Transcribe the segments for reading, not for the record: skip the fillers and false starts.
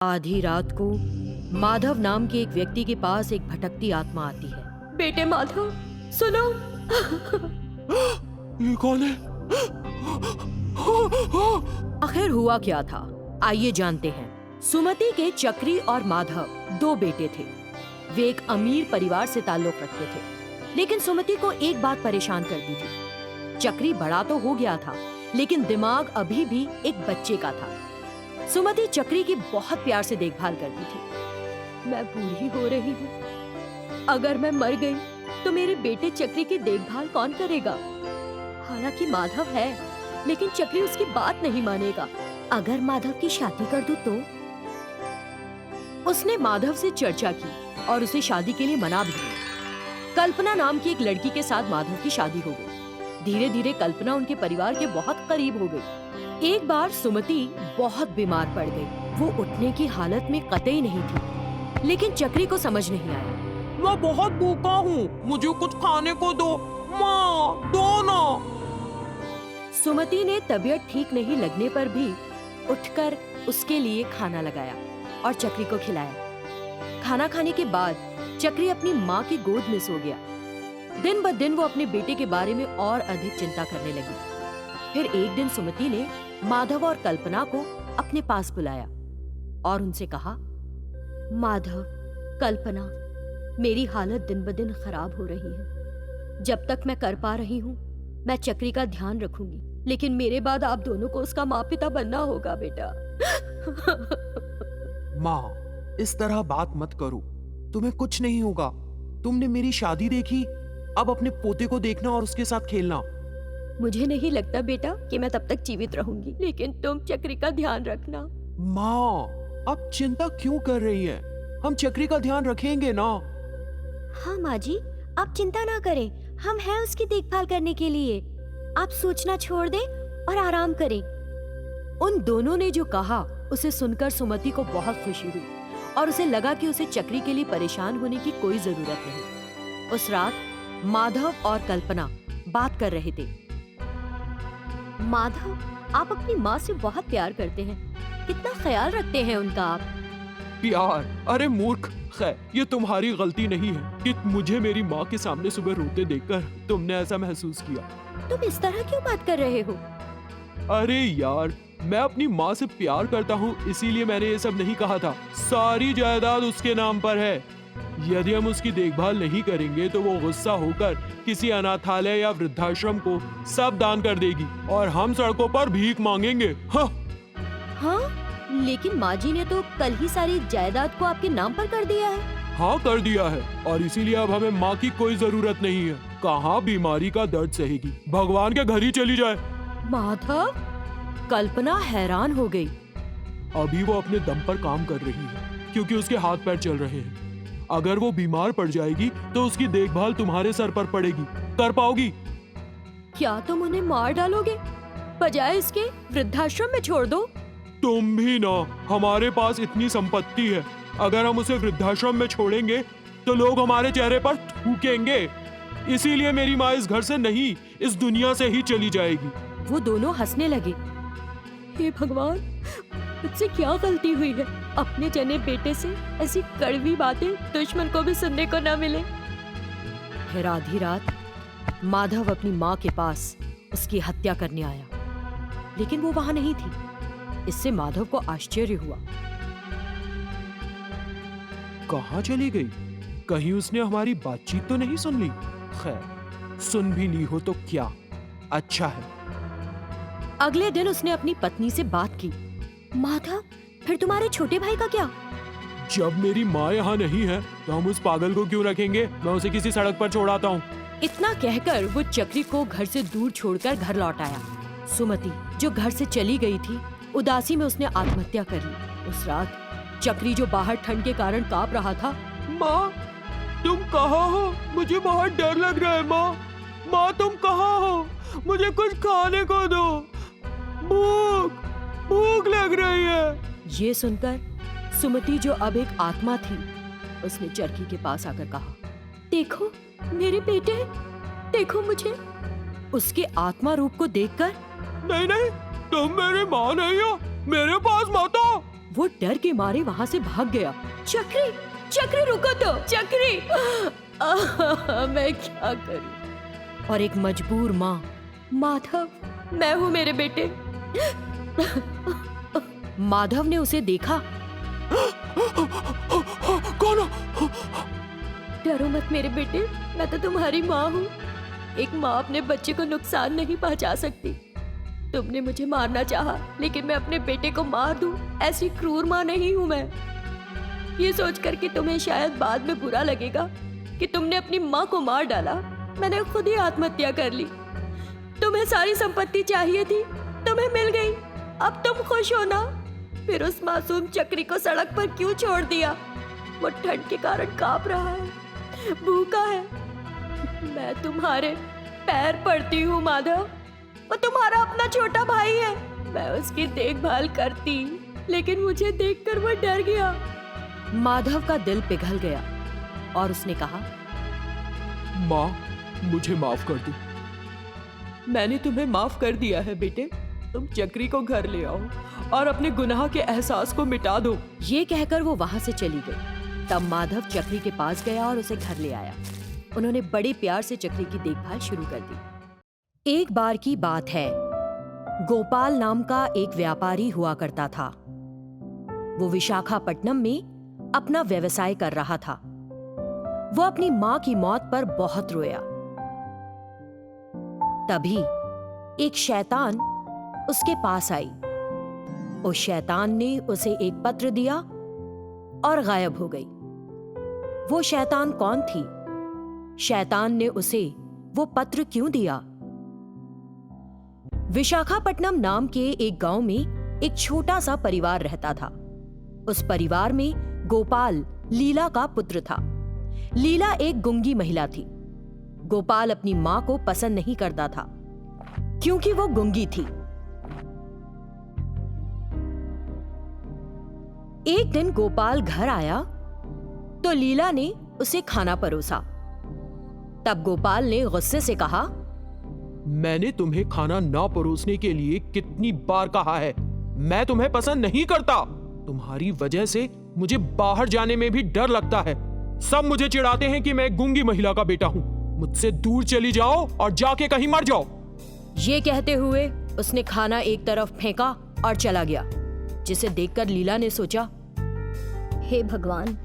आधी रात को माधव नाम के एक व्यक्ति के पास एक भटकती आत्मा आती है। बेटे माधव, सुनो। ये कौन है? आखिर हुआ क्या था, आइए जानते हैं। सुमति के चक्री और माधव दो बेटे थे। वे एक अमीर परिवार से ताल्लुक रखते थे, लेकिन सुमति को एक बात परेशान करती थी। चक्री बड़ा तो हो गया था, लेकिन दिमाग अभी भी एक बच्चे का था। सुमति चक्री की बहुत प्यार से देखभाल करती थी। मैं बूढ़ी हो रही हूँ, अगर मैं मर गई तो मेरे बेटे चक्री की देखभाल कौन करेगा? हालांकि माधव है, लेकिन चक्री उसकी बात नहीं मानेगा। अगर माधव की शादी कर दूं तो? उसने माधव से चर्चा की और उसे शादी के लिए मना भी किया। कल्पना नाम की एक लड़की के साथ माधव की शादी हो गई। धीरे धीरे कल्पना उनके परिवार के बहुत करीब हो गई। एक बार सुमति बहुत बीमार पड़ गई। वो उठने की हालत में कतई नहीं थी, लेकिन चक्री को समझ नहीं आया। मैं बहुत भूखा हूँ, मुझे कुछ खाने को दो माँ, दो ना। सुमति ने तबीयत ठीक नहीं लगने पर भी उठकर उसके लिए खाना लगाया और चक्री को खिलाया। खाना खाने के बाद चक्री अपनी माँ की गोद में सो गया। दिन ब दिन वो अपने बेटे के बारे में और अधिक चिंता करने लगी। फिर एक दिन सुमति ने माधव और कल्पना को अपने पास बुलाया और उनसे कहा, माधव, कल्पना, मेरी हालत दिन ब दिन खराब हो रही है। जब तक मैं कर पा रही हूँ, मैं चक्री का ध्यान रखूंगी, लेकिन मेरे बाद आप दोनों को उसका माँ पिता बनना होगा बेटा। माँ, इस तरह बात मत करो, तुम्हें कुछ नहीं होगा। तुमने मेरी शादी देखी, अब अपने पोते को देखना और उसके साथ खेलना। मुझे नहीं लगता बेटा कि मैं तब तक जीवित रहूंगी, लेकिन तुम चक्री का ध्यान रखना। माँ, आप चिंता क्यों कर रही हैं? हम चक्री का ध्यान रखेंगे ना। हाँ माँ जी, आप चिंता ना करें, हम हैं उसकी देखभाल करने के लिए। आप सोचना छोड़ दें और आराम करें। उन दोनों ने जो कहा उसे सुनकर सुमति को बहुत खुशी हुई और उसे लगा कि उसे चक्री के लिए परेशान होने की कोई जरूरत नहीं। उस रात माधव और कल्पना बात कर रहे थे। माधव, आप अपनी माँ से बहुत प्यार करते हैं, कितना ख्याल रखते हैं उनका आप। प्यार? अरे मूर्ख, खैर ये तुम्हारी गलती नहीं है कि मुझे मेरी माँ के सामने सुबह रोते देखकर तुमने ऐसा महसूस किया। तुम इस तरह क्यों बात कर रहे हो? अरे यार, मैं अपनी माँ से प्यार करता हूँ, इसीलिए मैंने ये सब नहीं कहा था। सारी जायदाद उसके नाम पर है। यदि हम उसकी देखभाल नहीं करेंगे तो वो गुस्सा होकर किसी अनाथालय या वृद्धाश्रम को सब दान कर देगी और हम सड़कों पर भीख मांगेंगे। हाँ, लेकिन माँ जी ने तो कल ही सारी जायदाद को आपके नाम पर कर दिया है। हाँ, कर दिया है, और इसीलिए अब हमें माँ की कोई जरूरत नहीं है। कहाँ बीमारी का दर्द सहेगी, भगवान के घर ही चली जाए। माधव, कल्पना हैरान हो गई। अभी वो अपने दम पर काम कर रही है, क्योंकि उसके हाथ पैर चल रहे हैं। अगर वो बीमार पड़ जाएगी तो उसकी देखभाल तुम्हारे सर पर पड़ेगी। कर पाओगी? क्या तुम उन्हें मार डालोगे? बजाय इसके वृद्धाश्रम में छोड़ दो। तुम भी ना, हमारे पास इतनी संपत्ति है, अगर हम उसे वृद्धाश्रम में छोड़ेंगे तो लोग हमारे चेहरे पर थूकेंगे। इसीलिए मेरी माँ इस घर से नहीं, इस दुनिया से ही चली जाएगी। वो दोनों हंसने लगे। हे भगवान, मुझसे क्या गलती हुई है? अपने जने बेटे से ऐसी कड़वी बातें दुश्मन को भी सुनने को न मिले। फिर आधी रात माधव अपनी माँ के पास उसकी हत्या करने आया, लेकिन वो वहां नहीं थी। इससे माधव को आश्चर्य हुआ। कहाँ चली गई? कहीं उसने हमारी बातचीत तो नहीं सुन ली? खैर, सुन भी ली हो तो क्या, अच्छा है। अगले दिन उसने अपनी पत्नी से बात की। माधव, फिर तुम्हारे छोटे भाई का क्या? जब मेरी माँ यहाँ नहीं है तो हम उस पागल को क्यों रखेंगे? मैं उसे किसी सड़क पर छोड़ आता हूँ। इतना कहकर वो चक्री को घर से दूर छोड़कर घर लौट आया। सुमति जो घर से चली गई थी, उदासी में उसने आत्महत्या कर ली। उस रात चक्री जो बाहर ठंड के कारण कांप रहा था। माँ, तुम कहाँ हो? मुझे बहुत डर लग रहा है। माँ, माँ तुम कहाँ हो? मुझे कुछ खाने को दो, भूख लग रही है। ये सुनकर सुमति जो अब एक आत्मा थी, उसने चरखी के पास आकर कहा, देखो मेरे बेटे, देखो मुझे। उसके आत्मा रूप को देखकर, नहीं नहीं, तुम मेरी माँ नहीं हो, मेरे पास मत आओ। वो डर के मारे वहां से भाग गया। चक्री, चक्री रुको तो, चक्री! मैं क्या करूं? और एक मजबूर माँ, माधव, मैं हूं मेरे बेटे। माधव ने उसे देखा। कौन? डरो मत मेरे बेटे, मैं तो तुम्हारी माँ हूँ। एक माँ अपने बच्चे को नुकसान नहीं पहुँचा सकती। तुमने मुझे मारना चाहा, लेकिन मैं अपने बेटे को मार दूं, ऐसी क्रूर माँ नहीं हूँ मैं। ये सोचकर कि तुम्हें शायद बाद में बुरा लगेगा कि तुमने अपनी माँ को मार डाला, मैंने खुद ही आत्महत्या कर ली। तुम्हें सारी संपत्ति चाहिए थी, तुम्हें मिल गई, अब तुम खुश हो ना? फिर उस मासूम चक्री को सड़क पर क्यों छोड़ दिया? वो ठंड के कारण कांप रहा है, भूखा है। मैं तुम्हारे पैर पड़ती हूँ माधव, वो तुम्हारा अपना छोटा भाई है। मैं उसकी देखभाल करती, लेकिन मुझे देखकर वो डर गया। माधव का दिल पिघल गया और उसने कहा, माँ, मुझे माफ कर दो। मैंने तुम्हें माफ कर दिया है बेटे। तुम चक्री को घर ले आओ और अपने गुनाह के एहसास को मिटा दो। ये कहकर वो वहां से चली गई। तब माधव चक्री के पास गया और उसे घर ले आया। उन्होंने बड़े प्यार से चक्री की देखभाल शुरू कर दी। एक बार की बात है, गोपाल नाम का एक व्यापारी हुआ करता था। वो विशाखापट्टनम में अपना व्यवसाय कर रहा था। वो अपनी मां की मौत पर बहुत रोया। तभी एक शैतान उसके पास आई। उस शैतान ने उसे एक पत्र दिया और गायब हो गई। वो शैतान कौन थी? शैतान ने उसे वो पत्र क्यों दिया? विशाखापट्टनम नाम के एक गांव में एक छोटा सा परिवार रहता था। उस परिवार में गोपाल लीला का पुत्र था। लीला एक गूंगी महिला थी। गोपाल अपनी मां को पसंद नहीं करता था क्योंकि वो गूंगी थी। एक दिन गोपाल घर आया तो लीला ने उसे खाना परोसा। तब गोपाल ने गुस्से से कहा, मैंने तुम्हें खाना ना परोसने के लिए कितनी बार कहा है। मैं तुम्हें पसंद नहीं करता। तुम्हारी वजह से मुझे बाहर जाने में भी डर लगता है। सब मुझे चिढ़ाते हैं कि मैं गूंगी महिला का बेटा हूँ। मुझसे दूर चली जाओ और जाके कहीं मर जाओ। ये कहते हुए उसने खाना एक तरफ फेंका और चला गया, जिसे देखकर लीला ने सोचा, हे भगवान,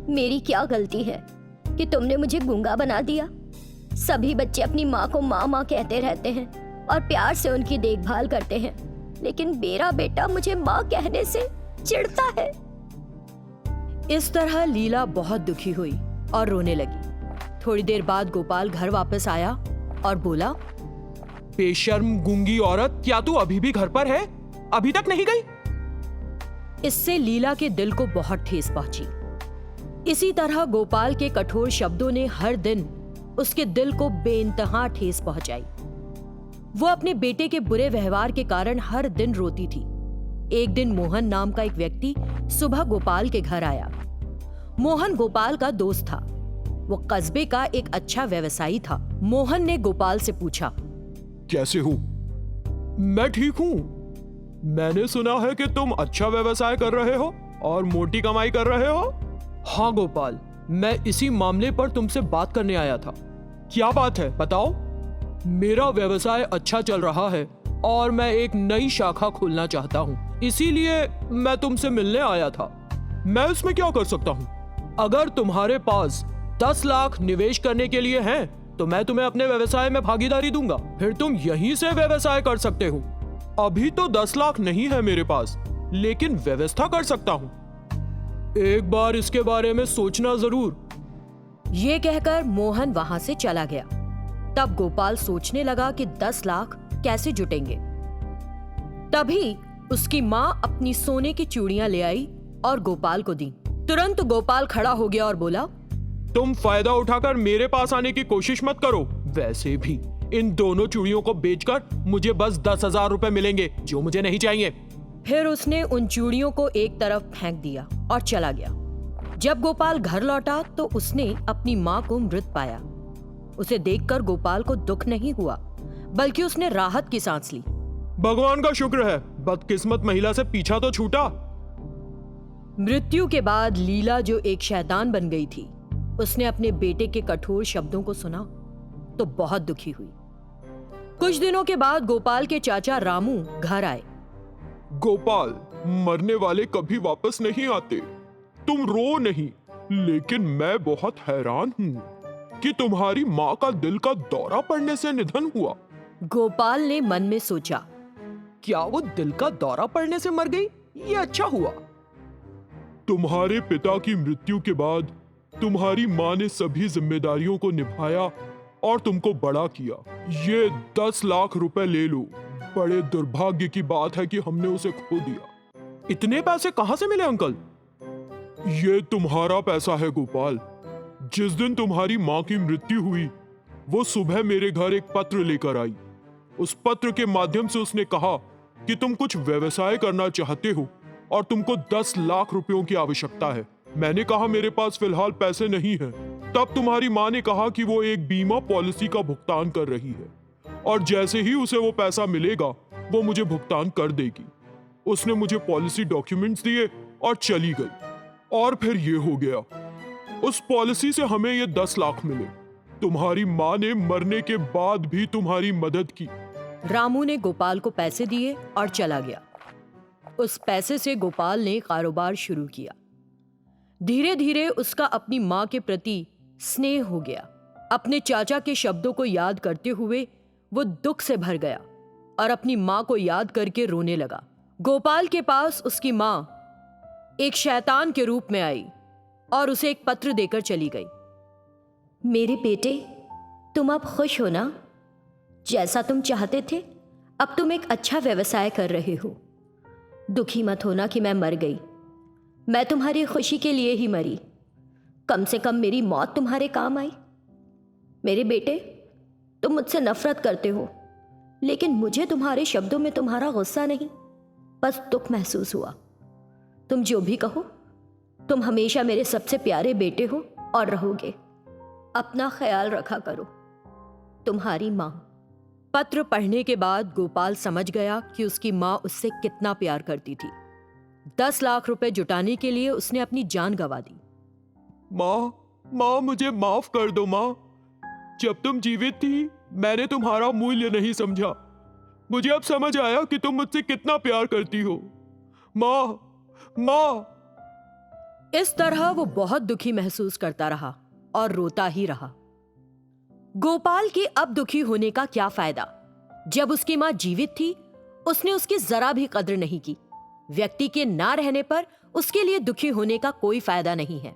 मेरी क्या गलती है कि तुमने मुझे गूंगा बना दिया। सभी बच्चे अपनी माँ को माँ माँ कहते रहते हैं और प्यार से उनकी देखभाल करते हैं, लेकिन मेरा बेटा मुझे माँ कहने से चिढ़ता है। इस तरह लीला बहुत दुखी हुई और रोने लगी। थोड़ी देर बाद गोपाल घर वापस आया और बोला, बेशर्म गूंगी औरत, क्या तू अभी भी घर पर है? अभी तक नहीं गई? इससे लीला के दिल को बहुत ठेस पहुंची। इसी तरह गोपाल के कठोर शब्दों ने हर दिन उसके दिल को बेइंतहा ठेस पहुंचाई। वो अपने बेटे के बुरे व्यवहार के कारण हर दिन रोती थी। एक दिन मोहन नाम का एक व्यक्ति सुबह गोपाल के घर आया। मोहन गोपाल का दोस्त था। वो कस्बे का एक अच्छा व्यवसायी था। मोहन ने गोपाल से पूछा, कैसे हो? मैं ठीक हूँ। मैंने सुना है कि तुम अच्छा व्यवसाय कर रहे हो और मोटी कमाई कर रहे हो। हाँ गोपाल, मैं इसी मामले पर तुमसे बात करने आया था। क्या बात है, बताओ। मेरा व्यवसाय अच्छा चल रहा है और मैं एक नई शाखा खोलना चाहता हूँ, इसीलिए मैं तुमसे मिलने आया था। मैं इसमें क्या कर सकता हूँ? अगर तुम्हारे पास 10 लाख निवेश करने के लिए हैं, तो मैं तुम्हें अपने व्यवसाय में भागीदारी दूंगा। फिर तुम यहीं से व्यवसाय कर सकते हो। अभी तो 10 लाख नहीं है मेरे पास, लेकिन व्यवस्था कर सकता हूँ। एक बार इसके बारे में सोचना जरूर। ये कहकर मोहन वहां से चला गया। तब गोपाल सोचने लगा कि 10 लाख कैसे जुटेंगे। तभी उसकी माँ अपनी सोने की चूड़ियां ले आई और गोपाल को दी। तुरंत गोपाल खड़ा हो गया और बोला, तुम फायदा उठाकर मेरे पास आने की कोशिश मत करो। वैसे भी इन दोनों चूड़ियों को बेचकर मुझे बस 10,000 रुपए मिलेंगे, जो मुझे नहीं चाहिए। फिर उसने उन चूड़ियों को एक तरफ फेंक दिया और चला गया। जब गोपाल घर लौटा तो उसने अपनी माँ को मृत पाया। उसे देखकर गोपाल को दुख नहीं हुआ, बल्कि उसने राहत की सांस ली। भगवान का शुक्र है, बदकिस्मत महिला से पीछा तो छूटा। मृत्यु के बाद लीला जो एक शैतान बन गई थी, उसने अपने बेटे के कठोर शब्दों को सुना तो बहुत दुखी हुई। कुछ दिनों के बाद गोपाल के चाचा रामू घर आए। गोपाल, मरने वाले कभी वापस नहीं आते। तुम रो नहीं, लेकिन मैं बहुत हैरान हूँ कि तुम्हारी माँ का दिल का दौरा पड़ने से निधन हुआ। गोपाल ने मन में सोचा, क्या वो दिल का दौरा पड़ने से मर गई? ये अच्छा हुआ। तुम्हारे पिता की मृत्यु के बाद तुम्हारी माँ ने सभी जिम्मेदारियों को निभाया और तुमको बड़ा किया। ये 10 लाख रुपए ले लो। बड़े दुर्भाग्य की बात है कि हमने उसे खो दिया। इतने पैसे कहां से मिले अंकल? ये तुम्हारा पैसा है गोपाल। जिस दिन तुम्हारी माँ की मृत्यु हुई, वो सुबह मेरे घर एक पत्र लेकर आई। उस पत्र के माध्यम से उसने कहा कि तुम कुछ व्यवसाय करना चाहते हो और तुमको 10 लाख रुपयों की आवश्यकता है। मैंने कहा मेरे पास फिलहाल पैसे नहीं हैं। तब तुम्हारी माँ ने कहा कि वो एक बीमा पॉलिसी का भुगतान कर रही है और जैसे ही उसे वो पैसा मिलेगा वो मुझे भुगतान कर देगी। उसने मुझे पॉलिसी डॉक्यूमेंट्स दिए और चली गई। और फिर ये हो गया। उस पॉलिसी से हमें ये 10 लाख मिले। तुम्हारी माँ ने मरने के बाद भी तुम्हारी मदद की। रामू ने गोपाल को पैसे दिए और चला गया। उस पैसे से गोपाल ने कारोबार शुरू किया। धीरे धीरे उसका अपनी माँ के प्रति स्नेह हो गया। अपने चाचा के शब्दों को याद करते हुए वो दुख से भर गया और अपनी माँ को याद करके रोने लगा। गोपाल के पास उसकी माँ एक शैतान के रूप में आई और उसे एक पत्र देकर चली गई। मेरे बेटे, तुम अब खुश हो ना? जैसा तुम चाहते थे, अब तुम एक अच्छा व्यवसाय कर रहे हो। दुखी मत होना कि मैं मर गई। मैं तुम्हारी खुशी के लिए ही मरी। कम से कम मेरी मौत तुम्हारे काम आई। मेरे बेटे, तुम मुझसे नफरत करते हो, लेकिन मुझे तुम्हारे शब्दों में तुम्हारा गुस्सा नहीं, बस दुख महसूस हुआ। तुम जो भी कहो, तुम हमेशा मेरे सबसे प्यारे बेटे हो और रहोगे। अपना ख्याल रखा करो। तुम्हारी माँ। पत्र पढ़ने के बाद गोपाल समझ गया कि उसकी माँ उससे कितना प्यार करती थी। 10 लाख रुपए जुटाने के लिए उसने अपनी जान गंवा दी। माँ, मुझे माफ कर दो माँ। जब तुम जीवित थी, मैंने तुम्हारा मूल्य नहीं समझा। मुझे अब समझ आया कि तुम मुझसे कितना प्यार करती हो। माँ। इस तरह वो बहुत दुखी महसूस करता रहा और रोता ही रहा। गोपाल के अब दुखी होने का क्या फायदा? जब उसकी मां जीवित थी, उसने उसकी जरा भी कद्र नहीं की। व्यक्ति के ना रहने पर उसके लिए दुखी होने का कोई फायदा नहीं है।